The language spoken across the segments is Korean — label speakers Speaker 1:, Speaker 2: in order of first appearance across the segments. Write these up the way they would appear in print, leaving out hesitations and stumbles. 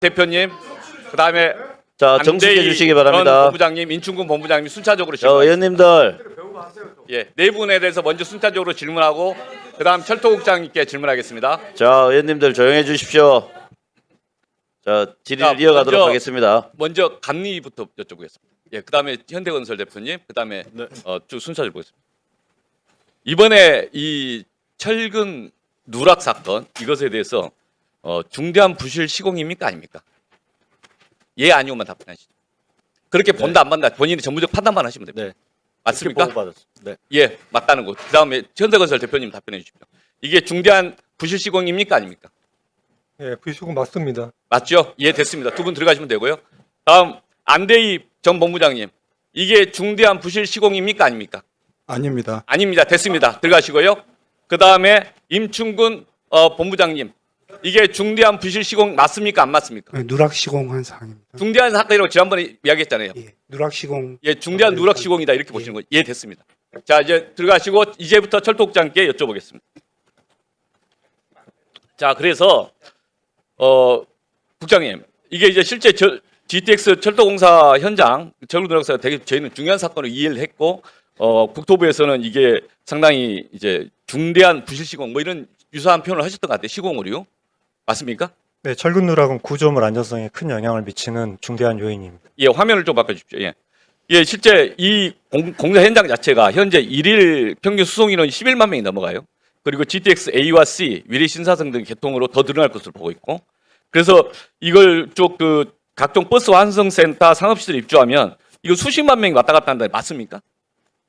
Speaker 1: 대표님, 그다음에
Speaker 2: 자, 정숙해 주시기 바랍니다.
Speaker 1: 본부장님, 인춘근 본부장님 순차적으로
Speaker 2: 자,
Speaker 1: 질문.
Speaker 2: 의원님들.
Speaker 1: 예, 네 분에 대해서 먼저 순차적으로 질문하고 그다음 철도국장님께 질문하겠습니다.
Speaker 2: 자, 의원님들 조용해 주십시오. 자, 질의를
Speaker 1: 자,
Speaker 2: 이어가도록
Speaker 1: 먼저-
Speaker 2: 하겠습니다.
Speaker 1: 먼저 감리부터 여쭤보겠습니다. 예, 그다음에 현대건설 대표님, 그다음에 쭉 순차적으로 보겠습니다. 이번에 이 철근 누락 사건 이것에 대해서 중대한 부실 시공입니까 아닙니까? 예 아니오만 답변하시죠. 그렇게 본다 안 본다 본인이 전문적 판단만 하시면 됩니다.
Speaker 2: 네.
Speaker 1: 맞습니까?
Speaker 2: 보고받았습니다. 네.
Speaker 1: 예, 맞다는 거. 그다음에 현대건설 대표님 답변해 주십시오. 이게 중대한 부실 시공입니까 아닙니까?
Speaker 3: 예, 부실시공 맞습니다.
Speaker 1: 맞죠? 예, 됐습니다. 두 분 들어가시면 되고요. 다음 안대희 전 본부장님, 이게 중대한 부실 시공입니까 아닙니까?
Speaker 3: 아닙니다.
Speaker 1: 아닙니다. 됐습니다. 들어가시고요. 그 다음에 임충근 본부장님, 이게 중대한 부실 시공 맞습니까 안 맞습니까?
Speaker 4: 누락 시공한 사항입니다.
Speaker 1: 중대한 사건이라고 지난번에 이야기했잖아요.
Speaker 4: 예, 누락 시공.
Speaker 1: 예, 중대한 누락 시공이다 이렇게 보시는 거예요. 예, 됐습니다. 자, 이제 들어가시고 이제부터 철도국장께 여쭤보겠습니다. 자, 그래서 국장님, 이게 이제 실제 GTX 철도공사 현장 철도 누락사가 되게 저희는 중요한 사건을 이해를 했고 국토부에서는 이게 상당히 이제 중대한 부실 시공 뭐 이런 유사한 표현을 하셨던 것 같아요. 시공 오류 맞습니까?
Speaker 3: 네, 철근 누락은 구조물 안전성에 큰 영향을 미치는 중대한 요인입니다.
Speaker 1: 예, 화면을 좀 바꿔주십시오. 예, 예, 실제 이 공사 현장 자체가 현재 일일 평균 수송 인원이 11만 명이 넘어가요. 그리고 GTX A와 C 위례 신사성 등 개통으로 더 늘어날 것으로 보고 있고, 그래서 이걸 쪽 그 각종 버스 완성센터 상업시설 입주하면 이거 수십만 명이 왔다 갔다 한다 맞습니까?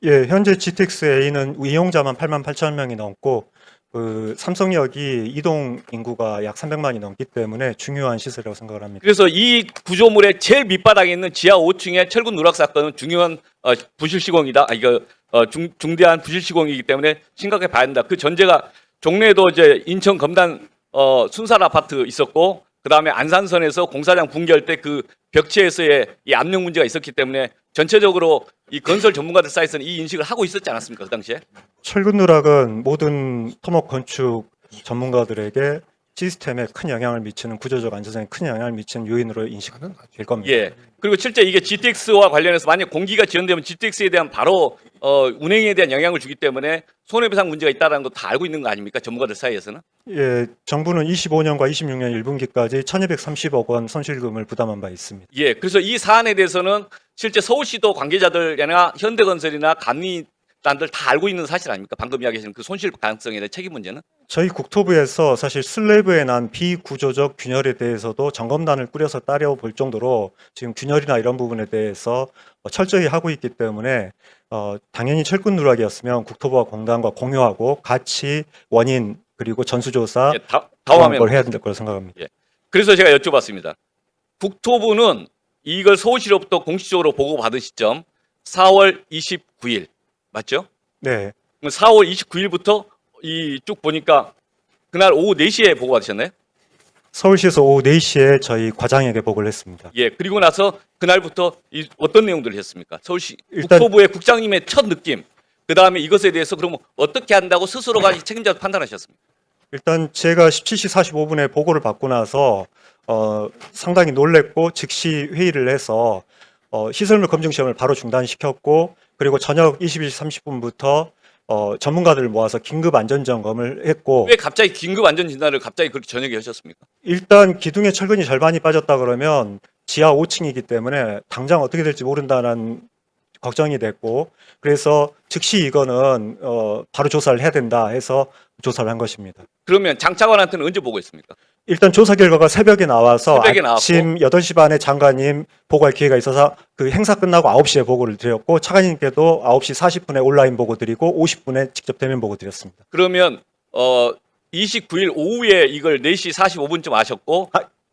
Speaker 3: 예, 현재 GTX A는 이용자만 8만 8천 명이 넘고 그 삼성역이 이동 인구가 약 300만이 넘기 때문에 중요한 시설이라고 생각을 합니다.
Speaker 1: 그래서 이 구조물의 제일 밑바닥에 있는 지하 5층의 철근 누락 사건은 중요한 부실 시공이다. 이거 중대한 부실 시공이기 때문에 심각하게 봐야 된다. 그 전제가 종래에도 이제 인천 검단 순살 아파트 있었고, 그 다음에 안산선에서 공사장 붕괴할 때 그 벽체에서의 이 압력 문제가 있었기 때문에 전체적으로 이 건설 전문가들 사이에서는 이 인식을 하고 있었지 않았습니까? 그 당시에?
Speaker 3: 철근 누락은 모든 토목 건축 전문가들에게 시스템에 큰 영향을 미치는 구조적 안전성에 큰 영향을 미치는 요인으로 인식될 겁니다.
Speaker 1: 예. 그리고 실제 이게 GTX와 관련해서 만약 공기가 지연되면 GTX에 대한 바로 운행에 대한 영향을 주기 때문에 손해배상 문제가 있다는 거 다 알고 있는 거 아닙니까? 전문가들 사이에서는?
Speaker 3: 예, 정부는 25년과 26년 1분기까지 1,230억 원 손실금을 부담한 바 있습니다.
Speaker 1: 예. 그래서 이 사안에 대해서는 실제 서울시도 관계자들이나 현대건설이나 감리단들 다 알고 있는 사실 아닙니까? 방금 이야기하신 그 손실 가능성에 대한 책임 문제는?
Speaker 3: 저희 국토부에서 사실 슬래브에 난 비구조적 균열에 대해서도 점검단을 꾸려서 따려볼 정도로 지금 균열이나 이런 부분에 대해서 철저히 하고 있기 때문에 당연히 철근 누락이었으면 국토부와 공단과 공유하고 같이 원인 그리고 전수조사
Speaker 1: 예, 다음
Speaker 3: 그런
Speaker 1: 화면
Speaker 3: 걸 해야 된다고 거라고 생각합니다.
Speaker 1: 그래서 제가 여쭤봤습니다. 국토부는 이걸 서울시로부터 공식적으로 보고받은 시점 4월 29일 맞죠?
Speaker 3: 네,
Speaker 1: 4월 29일부터 이 쭉 보니까 그날 오후 4시에 보고받으셨나요?
Speaker 3: 서울시에서 오후 4시에 저희 과장에게 보고를 했습니다.
Speaker 1: 예. 그리고 나서 그날부터 어떤 내용들을 했습니까? 서울시
Speaker 3: 일단-
Speaker 1: 국토부의 국장님의 첫 느낌. 그다음에 이것에 대해서 그러면 어떻게 한다고 스스로가 책임자로 판단하셨습니까?
Speaker 3: 일단 제가 17시 45분에 보고를 받고 나서 상당히 놀랬고 즉시 회의를 해서 시설물 검증 시험을 바로 중단시켰고, 그리고 저녁 21시 30분부터 전문가들을 모아서 긴급 안전 점검을 했고,
Speaker 1: 왜 갑자기 긴급 안전 진단을 갑자기 그렇게 저녁에 하셨습니까?
Speaker 3: 일단 기둥에 철근이 절반이 빠졌다 그러면 지하 5층이기 때문에 당장 어떻게 될지 모른다는 걱정이 됐고, 그래서 즉시 이거는 바로 조사를 해야 된다 해서 조사를 한 것입니다.
Speaker 1: 그러면 장차관한테는 언제 보고했습니까?
Speaker 3: 일단 조사 결과가 새벽에 나와서
Speaker 1: 새벽에 나왔고.
Speaker 3: 아침 8시 반에 장관님 보고할 기회가 있어서 그 행사 끝나고 9시에 보고를 드렸고, 차관님께도 9시 40분에 온라인 보고 드리고 50분에 직접 대면 보고 드렸습니다.
Speaker 1: 그러면 29일 오후에 이걸 4시 45분쯤 아셨고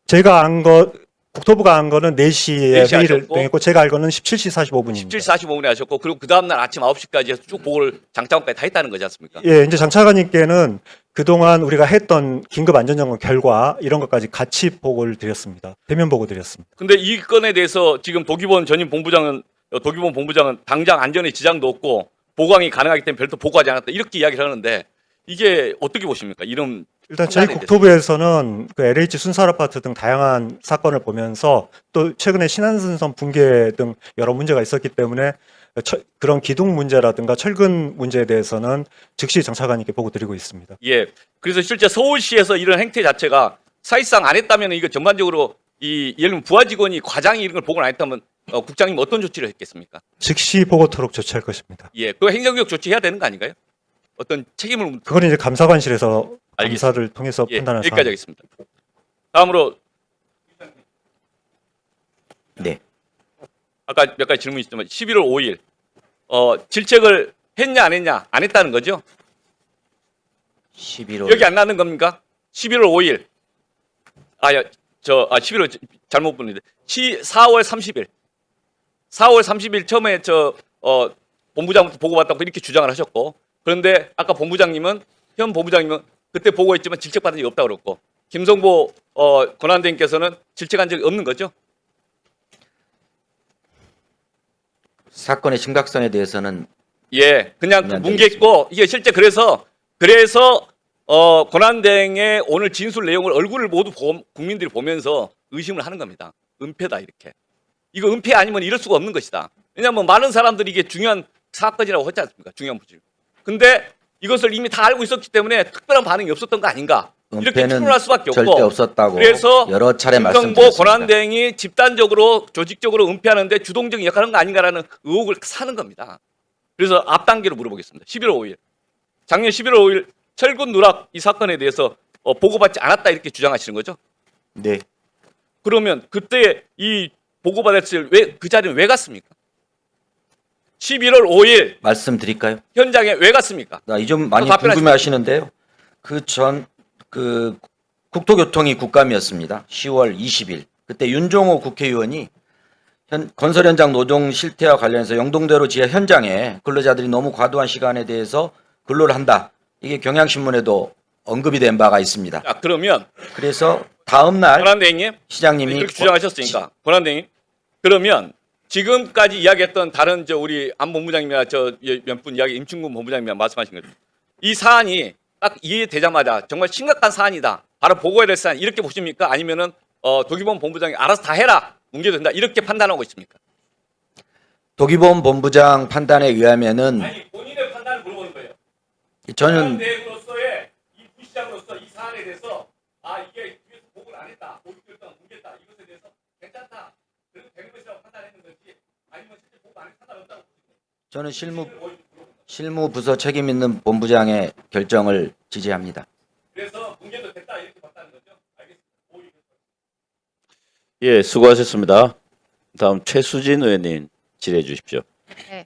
Speaker 3: 제가 안 거 국토부가 한 거는 4시에
Speaker 1: 4시
Speaker 3: 회의를
Speaker 1: 하셨고,
Speaker 3: 했고, 제가 알 거는 17시 45분입니다.
Speaker 1: 17시 45분에 하셨고 그리고 그 다음날 아침 9시까지 해서 쭉 보고를 장차관까지 다 했다는 거지 않습니까?
Speaker 3: 예, 이제 장 차관님께는 그동안 우리가 했던 긴급 안전점검 결과 이런 것까지 같이 보고를 드렸습니다. 대면 보고 드렸습니다.
Speaker 1: 근데 이 건에 대해서 지금 도기본 본부장은 당장 안전에 지장도 없고 보강이 가능하기 때문에 별도 보고하지 않았다 이렇게 이야기를 하는데 이게 어떻게 보십니까? 이런
Speaker 3: 일단 저희
Speaker 1: 판단이
Speaker 3: 국토부에서는 그 LH 순살 아파트 등 다양한 사건을 보면서 또 최근에 신안순선 붕괴 등 여러 문제가 있었기 때문에 그런 기둥 문제라든가 철근 문제에 대해서는 즉시 정차관님께 보고 드리고 있습니다.
Speaker 1: 예. 그래서 실제 서울시에서 이런 행태 자체가 사실상 안 했다면 이거 전반적으로 이 예를 들면 부하 직원이 과장이 이런 걸 보고 안 했다면 국장님 어떤 조치를 했겠습니까?
Speaker 3: 즉시 보고토록 조치할 것입니다.
Speaker 1: 예. 그 행정적 조치해야 되는 거 아닌가요? 어떤 책임을
Speaker 3: 그건 이제 감사관실에서
Speaker 1: 알겠습니다.
Speaker 3: 감사를 통해서
Speaker 1: 예,
Speaker 3: 판단할
Speaker 1: 여기까지
Speaker 3: 사항.
Speaker 1: 하겠습니다. 다음으로
Speaker 2: 네.
Speaker 1: 아까 몇 가지 질문이 있지만 11월 5일 질책을 했냐 안 했냐 안 했다는 거죠?
Speaker 2: 11월
Speaker 1: 여기 안 나는 겁니까? 11월 5일 11월 잘못 보는데 4월 30일 4월 30일 처음에 본부장부터 보고받다고 이렇게 주장을 하셨고 그런데 아까 현 본부장님은 그때 보고했지만 질책받은 적이 없다고 그랬고 김성보 권한대행께서는 질책한 적이 없는 거죠?
Speaker 2: 사건의 심각성에 대해서는
Speaker 1: 예, 그냥
Speaker 2: 네,
Speaker 1: 뭉개고 이게 실제 그래서 권한대행의 오늘 진술 내용을 얼굴을 모두 국민들이 보면서 의심을 하는 겁니다. 은폐다 이렇게. 이거 은폐 아니면 이럴 수가 없는 것이다. 왜냐하면 많은 사람들이 이게 중요한 사건이라고 했지 않습니까? 중요한 부질. 근데 이것을 이미 다 알고 있었기 때문에 특별한 반응이 없었던 거 아닌가? 이렇게
Speaker 2: 은폐는
Speaker 1: 추론할 수밖에
Speaker 2: 절대
Speaker 1: 없고.
Speaker 2: 없었다고
Speaker 1: 그래서
Speaker 2: 여러 차례
Speaker 1: 김성보
Speaker 2: 말씀드렸습니다.
Speaker 1: 권한대행이 집단적으로 조직적으로 은폐하는데 주동적인 역할을 한 거 아닌가라는 의혹을 사는 겁니다. 그래서 앞단계로 물어보겠습니다. 11월 5일. 작년 11월 5일 철근 누락 이 사건에 대해서 보고받지 않았다 이렇게 주장하시는 거죠?
Speaker 2: 네.
Speaker 1: 그러면 그때 이 보고받았을 왜 그 자리는 왜 갔습니까? 11월 5일
Speaker 2: 말씀드릴까요?
Speaker 1: 현장에 왜 갔습니까?
Speaker 2: 이 점 많이
Speaker 1: 답변하십시오.
Speaker 2: 궁금해하시는데요. 그 국토교통위 국감이었습니다. 10월 20일. 그때 윤종호 국회의원이 건설 현장 노동 실태와 관련해서 영동대로 지하 현장에 근로자들이 너무 과도한 시간에 대해서 근로를 한다. 이게 경향신문에도 언급이 된 바가 있습니다.
Speaker 1: 자, 그러면
Speaker 2: 그래서 다음 날
Speaker 1: 권한대행님
Speaker 2: 시장님이
Speaker 1: 그렇게 주장하셨으니까 권한대행님 그러면 지금까지 이야기했던 다른 우리 안 본부장님이나 몇 분 이야기 임충근 본부장님이 말씀하신 거죠. 이 사안이 딱 이해되자마자 정말 심각한 사안이다. 바로 보고해야 될 사안 이렇게 보십니까? 아니면은 도기본 본부장이 알아서 다 해라. 문제된다. 이렇게 판단하고 있습니까?
Speaker 2: 도기본 본부장 판단에 의하면은
Speaker 1: 아니 본인의 판단을 물어보는 거예요.
Speaker 2: 저는
Speaker 1: 대행으로서의 이 부시장으로서 이 사안에 대해서 이게 뒤에서 보고를 안 했다. 보고했다. 뭉갰다. 이것에 대해서 괜찮다. 그래도 되는 것이라고 판단했는 건지 아니면 실제 보고 안 해도 상관없다고 보십니까?
Speaker 2: 저는 실무 부서 책임 있는 본부장의 결정을 지지합니다.
Speaker 1: 그래서 뭉개도 됐다 이렇게 봤다는 거죠. 알겠습니다.
Speaker 2: 예, 수고하셨습니다. 다음 최수진 의원님 질의해 주십시오.
Speaker 5: 네.